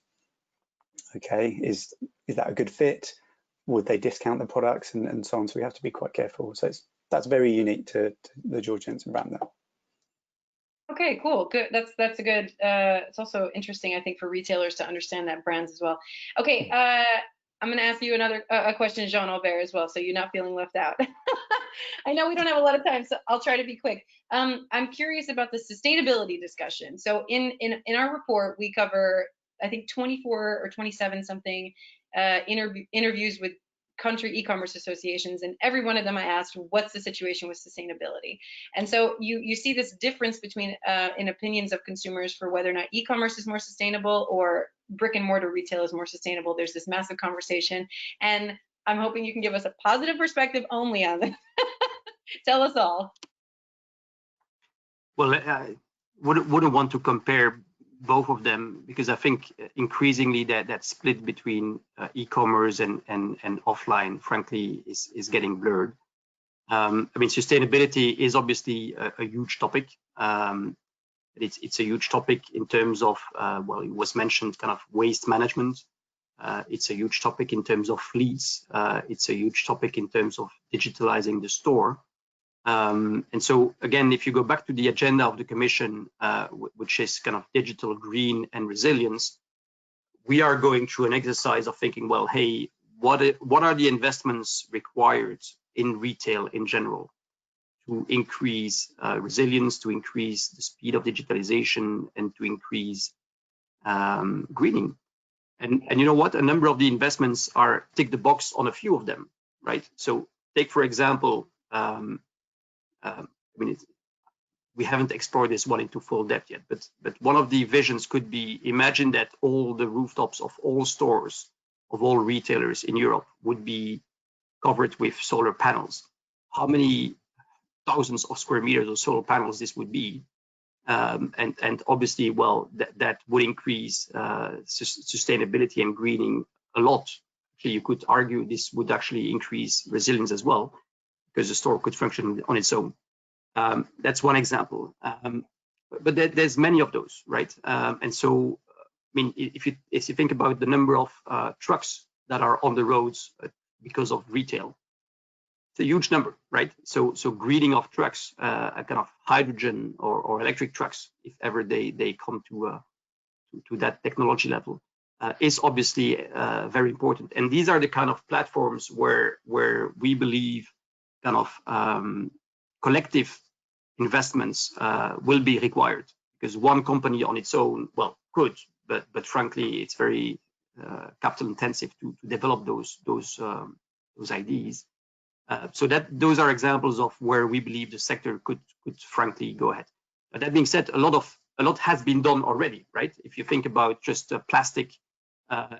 okay, is that a good fit? Would they discount the products and so on? So we have to be quite careful. So that's very unique to the Georg Jensen brand though. Okay, cool, good. That's a good. It's also interesting, I think, for retailers to understand that brands as well. Okay, I'm going to ask you another question, Jean Albert, as well, so you're not feeling left out. I know we don't have a lot of time, so I'll try to be quick. I'm curious about the sustainability discussion. So in our report, we cover, I think, 24 or 27 something interviews with country e-commerce associations, and every one of them I asked, what's the situation with sustainability? And so you see this difference between in opinions of consumers for whether or not e-commerce is more sustainable or brick and mortar retail is more sustainable. There's this massive conversation, and I'm hoping you can give us a positive perspective only on this. Tell us all. Well, I wouldn't want to compare both of them because I think increasingly that split between e-commerce and offline, frankly, is getting blurred. Sustainability is obviously a huge topic. It's a huge topic in terms of, well, it was mentioned, kind of waste management. It's a huge topic in terms of fleets. It's a huge topic in terms of digitalizing the store. And so again, if you go back to the agenda of the Commission, which is kind of digital, green, and resilience, we are going through an exercise of thinking, well, hey, what are the investments required in retail in general to increase resilience, to increase the speed of digitalization, and to increase greening? And you know what? A number of the investments are tick the box on a few of them, right? So take, for example, I mean, we haven't explored this one into full depth yet, but one of the visions could be, imagine that all the rooftops of all stores, of all retailers in Europe would be covered with solar panels. How many thousands of square meters of solar panels this would be? And obviously, well, that would increase sustainability and greening a lot. Actually, you could argue this would actually increase resilience as well, because the store could function on its own. That's one example. But there's many of those, right? And so, I mean, if you think about the number of trucks that are on the roads because of retail, it's a huge number, right? So greening of trucks, a kind of hydrogen or electric trucks, if ever they come to that technology level, is obviously very important. And these are the kind of platforms where we believe kind of collective investments will be required, because one company on its own, well, could, but frankly, it's very capital intensive to develop those ideas. So those are examples of where we believe the sector could frankly go ahead. But that being said, a lot has been done already, right? If you think about just plastic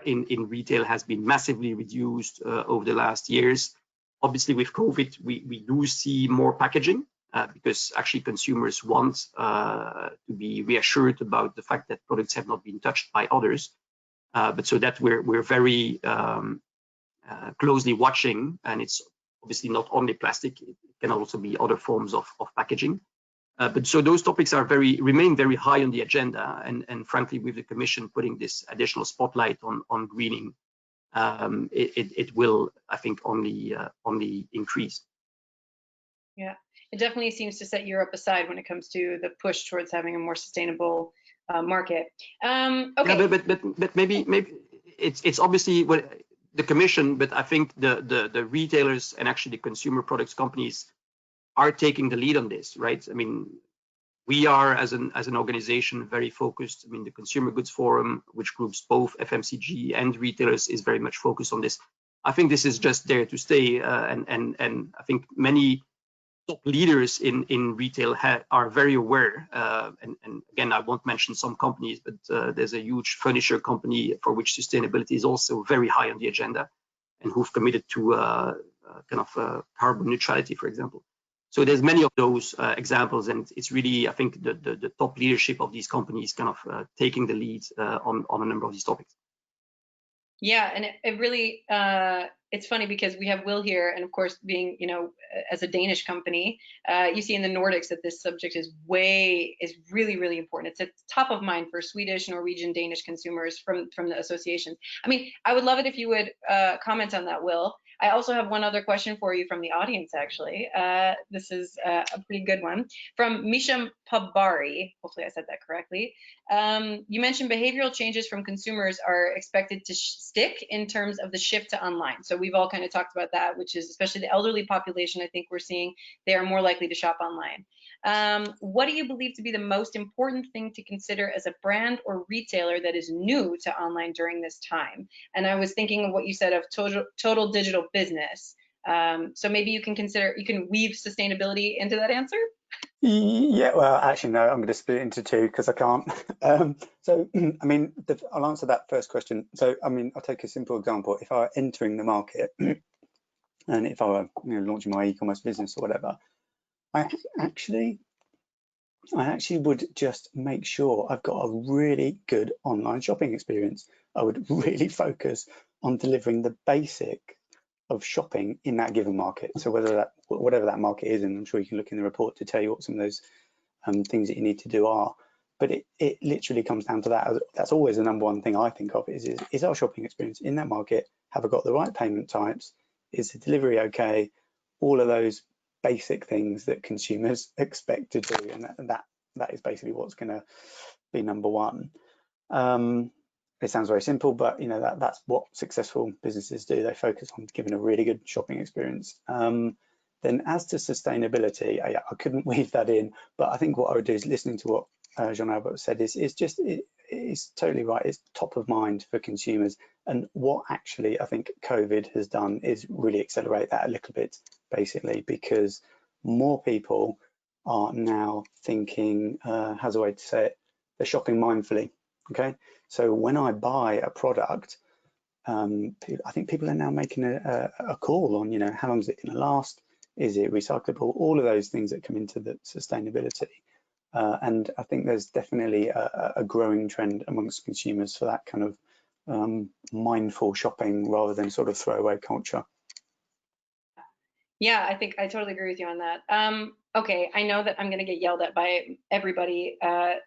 in retail has been massively reduced over the last years. Obviously, with COVID, we do see more packaging because actually consumers want to be reassured about the fact that products have not been touched by others. But so that we're very closely watching, and it's obviously not only plastic; it can also be other forms of packaging. But so those topics are remain very high on the agenda, and frankly, with the Commission putting this additional spotlight on greening, it will, I think, only increase. Yeah, it definitely seems to set Europe aside when it comes to the push towards having a more sustainable market. Okay. Yeah, but maybe it's obviously the Commission, but I think the retailers and actually the consumer products companies are taking the lead on this, right? I mean, we are as an organization very focused. I mean, the Consumer Goods Forum, which groups both FMCG and retailers, is very much focused on this. I think this is just there to stay, and I think many top leaders in retail are very aware. And again, I won't mention some companies, but there's a huge furniture company for which sustainability is also very high on the agenda, and who've committed to kind of carbon neutrality, for example. So there's many of those examples, and it's really, I think, the top leadership of these companies kind of taking the lead on a number of these topics. Yeah, and it really, it's funny because we have Will here, and of course, being, as a Danish company, you see in the Nordics that this subject is really, really important. It's at top of mind for Swedish, Norwegian, Danish consumers from the associations. I mean, I would love it if you would comment on that, Will. I also have one other question for you from the audience, actually. This is a pretty good one. From Misham Pabari, hopefully I said that correctly. You mentioned behavioral changes from consumers are expected to stick in terms of the shift to online. So we've all kind of talked about that, which is especially the elderly population, I think we're seeing they are more likely to shop online. What do you believe to be the most important thing to consider as a brand or retailer that is new to online during this time? And I was thinking of what you said of total digital business. So maybe you can weave sustainability into that answer? Yeah, well, actually, no, I'm going to split it into two because I can't. So, I mean, I'll answer that first question. So, I mean, I'll take a simple example. If I were entering the market and if I were launching my e-commerce business or whatever, I actually would just make sure I've got a really good online shopping experience. I would really focus on delivering the basic of shopping in that given market. So whatever that market is, and I'm sure you can look in the report to tell you what some of those things that you need to do are. But it literally comes down to that. That's always the number one thing I think of is our shopping experience in that market. Have I got the right payment types? Is the delivery okay? All of those basic things that consumers expect to do, and that is basically what's going to be number one. It sounds very simple, but that's what successful businesses do. They focus on giving a really good shopping experience. Then as to sustainability, I couldn't weave that in, but I think what I would do is listening to what Jean-Albert said is totally right. It's top of mind for consumers, and what actually I think COVID has done is really accelerate that a little bit, basically, because more people are now thinking, how's the way to say it, they're shopping mindfully. Okay, so when I buy a product, I think people are now making a call on, how long is it going to last? Is it recyclable? All of those things that come into the sustainability. And I think there's definitely a growing trend amongst consumers for that kind of mindful shopping rather than sort of throwaway culture. Yeah, I think I totally agree with you on that. Okay, I know that I'm going to get yelled at by everybody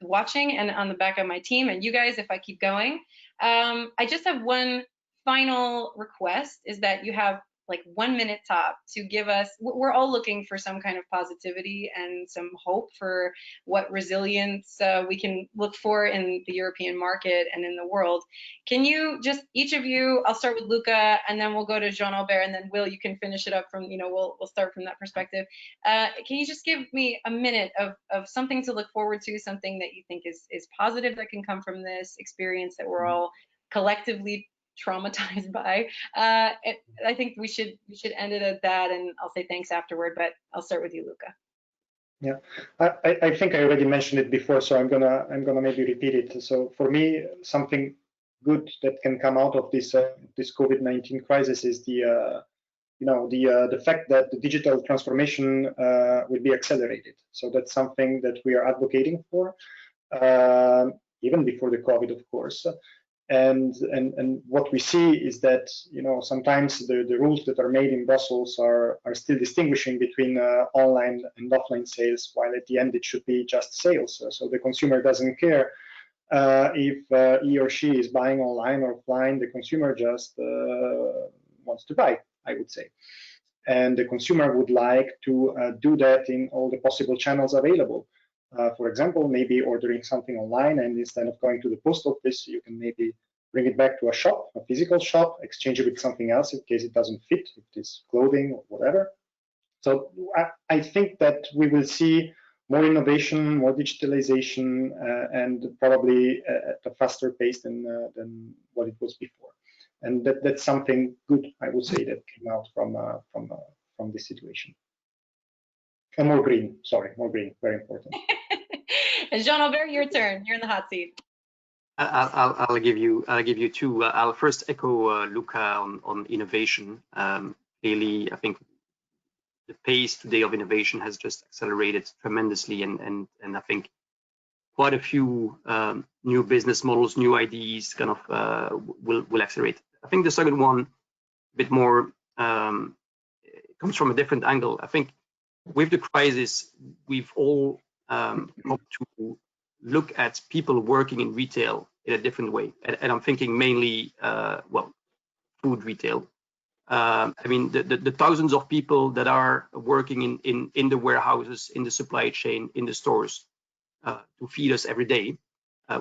watching and on the back of my team and you guys if I keep going. I just have one final request, is that you have like 1 minute top to give us, we're all looking for some kind of positivity and some hope for what resilience we can look for in the European market and in the world. Can you just, each of you, I'll start with Luca and then we'll go to Jean-Albert, and then Will, you can finish it up from, we'll start from that perspective. Can you just give me a minute of something to look forward to, something that you think is positive that can come from this experience that we're all collectively traumatized by? I think we should end it at that, and I'll say thanks afterward, but I'll start with you, Luca. Yeah, I think I already mentioned it before, so I'm gonna maybe repeat it. So for me, something good that can come out of this this COVID-19 crisis is the fact that the digital transformation will be accelerated. So that's something that we are advocating for, even before the COVID, of course. And what we see is that sometimes the rules that are made in Brussels are still distinguishing between online and offline sales, while at the end it should be just sales. So the consumer doesn't care if he or she is buying online or offline. The consumer just wants to buy, I would say. And the consumer would like to do that in all the possible channels available. For example, maybe ordering something online, and instead of going to the post office, you can maybe bring it back to a shop, a physical shop, exchange it with something else in case it doesn't fit, if it's clothing or whatever. So I think that we will see more innovation, more digitalization, and probably at a faster pace than what it was before. And that's something good, I would say, that came out from this situation. And more green, very important. Jean-Albert, your turn. You're in the hot seat. I'll give you two. I'll first echo Luca on innovation. Clearly, I think the pace today of innovation has just accelerated tremendously, and I think quite a few new business models, new ideas, kind of will accelerate. I think the second one, a bit more, comes from a different angle. I think with the crisis, we've all got to look at people working in retail in a different way, and I'm thinking mainly, food retail. I mean, the thousands of people that are working in the warehouses, in the supply chain, in the stores to feed us every day.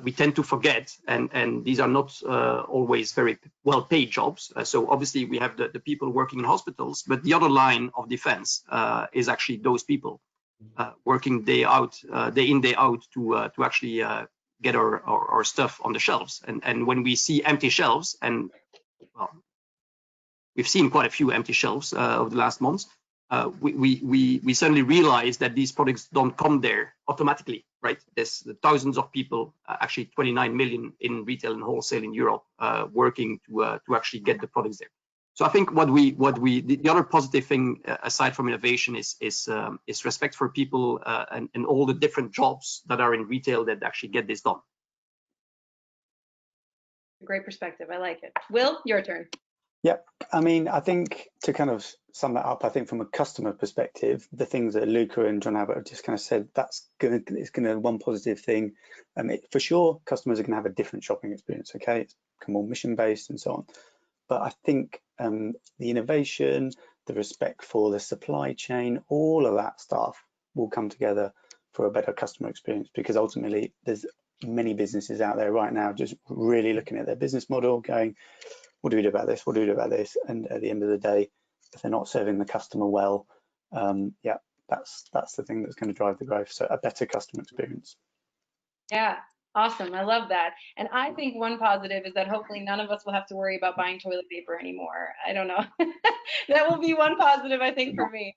We tend to forget, and these are not always very well-paid jobs. So obviously we have the people working in hospitals, but the other line of defense is actually those people working day in, day out to actually get our stuff on the shelves. And when we see empty shelves, and well, we've seen quite a few empty shelves over the last months, we suddenly realize that these products don't come there automatically, right? There's the thousands of people, actually 29 million in retail and wholesale in Europe, working to actually get the products there. So I think the other positive thing aside from innovation is respect for people and all the different jobs that are in retail that actually get this done. Great perspective. I like it. Will, your turn. Yeah, I mean, I think to kind of sum that up, I think from a customer perspective, the things that Luca and Jean-Albert have just kind of said, it's gonna one positive thing. For sure, customers are gonna have a different shopping experience. Okay, it's more mission-based and so on. But I think the innovation, the respect for the supply chain, all of that stuff will come together for a better customer experience, because ultimately there's many businesses out there right now just really looking at their business model going, what do we do about this? What do we do about this? And at the end of the day, if they're not serving the customer well, yeah, that's the thing that's going to drive the growth. So a better customer experience. Yeah, awesome. I love that. And I think one positive is that hopefully none of us will have to worry about buying toilet paper anymore. I don't know. That will be one positive, I think, for me.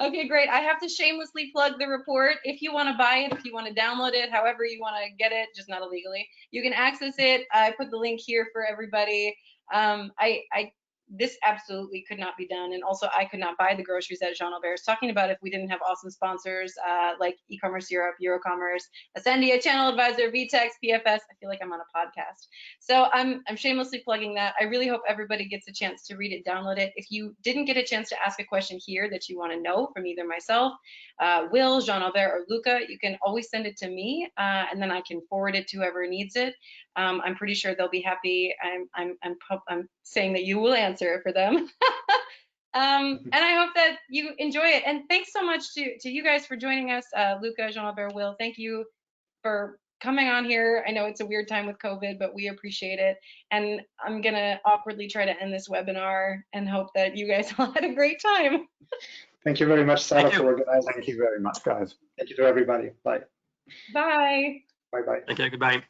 Okay, great. I have to shamelessly plug the report. If you want to buy it, if you want to download it, however you want to get it, just not illegally, you can access it. I put the link here for everybody. This absolutely could not be done. And also I could not buy the groceries that Jean Albert is talking about if we didn't have awesome sponsors like Ecommerce Europe, EuroCommerce, Ascendia, Channel Advisor, VTEX, PFS. I feel like I'm on a podcast. So I'm shamelessly plugging that. I really hope everybody gets a chance to read it, download it. If you didn't get a chance to ask a question here that you want to know from either myself, Will, Jean Albert, or Luca, you can always send it to me and then I can forward it to whoever needs it. I'm pretty sure they'll be happy. I'm saying that you will answer for them. And I hope that you enjoy it. And thanks so much to you guys for joining us, Luca, Jean-Albert, Will. Thank you for coming on here. I know it's a weird time with COVID, but we appreciate it. And I'm gonna awkwardly try to end this webinar and hope that you guys all had a great time. Thank you very much, Sara, for organizing. Thank you very much, guys. Thank you to everybody. Bye. Bye. Bye-bye. Thank you. Goodbye.